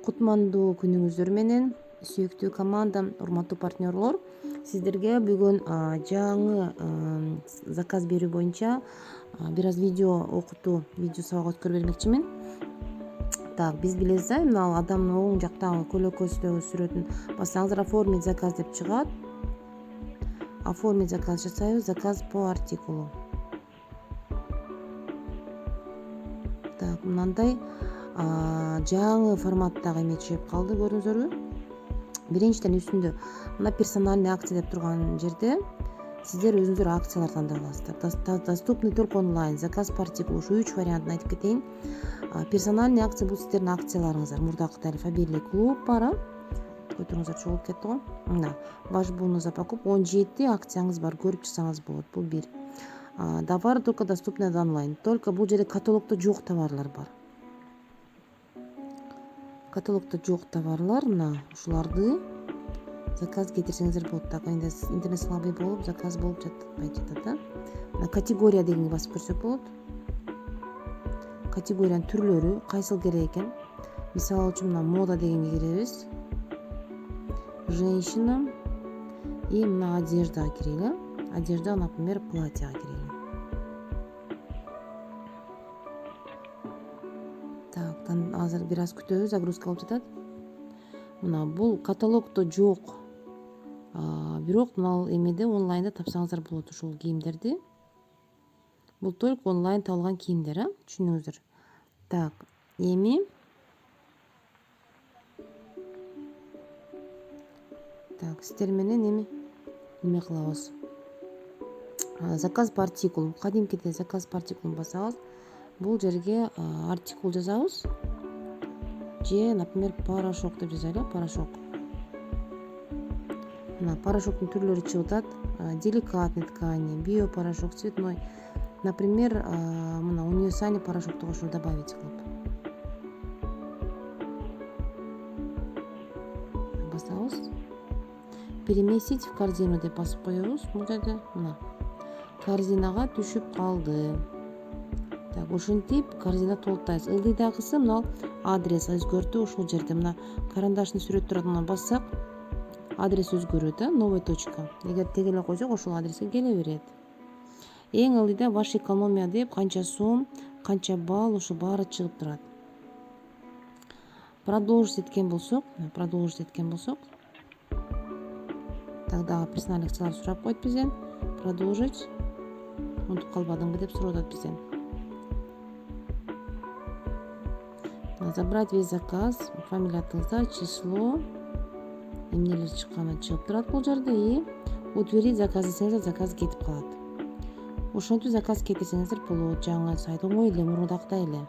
Кутмандуу күнүңүздөр менен, сүйүктүү командам, урматтуу партнерлор. Сиздерге бүгүн жаңы заказ берүү боюнча бир аз видео окутуу, видео сабак өткөрүп бермекчимин. Так, биз билебиз мына адамдын оң жактагы көлөкөстөгү сүрөтүн бассаңыздар, оформить заказ деп чыгат. Оформить заказ жасайбыз, заказ по артикулу. Так, мындай жаңы форматтагы эме чыгып калды, көрдүңүздөрбү? Биринчиден үстүндө мына персональный акция деп турган жерде сиздер өзүңүздөр акциялар тандап аласыздар. Доступный только онлайн, заказ по артикулу. Ушу 3 вариантын айтып кетейин. Персональный акция бул сиздердин акцияларыңыздар. Мурдакыдай эле фаберлик клуб бар. Көтөрүңүздөр чогулуп кетти го. Мына ваш бонус за покупку 17 акцияңыз бар, көрүп чыксаңыз болот. Бул бир. Товары только доступны онлайн. Только бул жерде каталогдо жок товарлар бар. Каталогдо жок товарлар, мына ушуларды заказ кетирсеңиздер болот. Так, эми интернет слабый болуп, заказ болуп жатат. Мына категория дегенге басып көрсөк болот. Категориянын түрлөрү кайсыл керек экен? Мисалы үчүн мына мода дегенге киребиз. Женщина и мына одеждага кирели. Одежда, например, платьяга кирели. Так, азыр бир аз күтөбүз, загрузка болуп жатат. Мына бул каталогдо жок. Бирок мына эмеде онлайнда тапсаңыздар болот ушул кийимдерди. Бул только онлайн табылган кийимдер, түшүнүңүздөр. Так, эми так, сиздер менен эме кылабыз. Заказ по артикулу. Кадимкидей заказ по артикулу басабыз. Бул жерге артикул жазабыз. Же, например, порошок деп жазайлы, порошок. Мына порошоктун түрлөрү чыгып атат. Деликатный ткани, биопорошок, цветной. Например, мына универсальный порошокту кошуп добавить кылып басабыз. Переместить в корзину деп басып коебуз. Бул жерде мына корзинага түшүп калды. Так, ушинтип корзина толтурайбыз. Ылдыйдагысы мына адрес өзгөртүү ушул жерде. Мына карандаштын сүрөтү турат, мына бассак адрес өзгөрөт, новая точка. Эгер теге эле койсок ошол адреске келе берет. Эң ылдыйда ваш экономия деп канча сом, канча балл, ошо баары чыгып турат. Продолжить эткен болсок, так, дагы персональный акциялар сурап коет бизден. Продолжить. Унутуп калбадыңбы деп сурап атат бизден. Забрать весь заказ, фамилия атыңызда, число, эмнелер чыкканы чыгып турат бул жерде. И утвердить заказ десеңиздер, заказ кетип калат. Ошентип заказ кетирсеңиздер болот. Жаңы сайт оңой эле, мурдакыдай эле.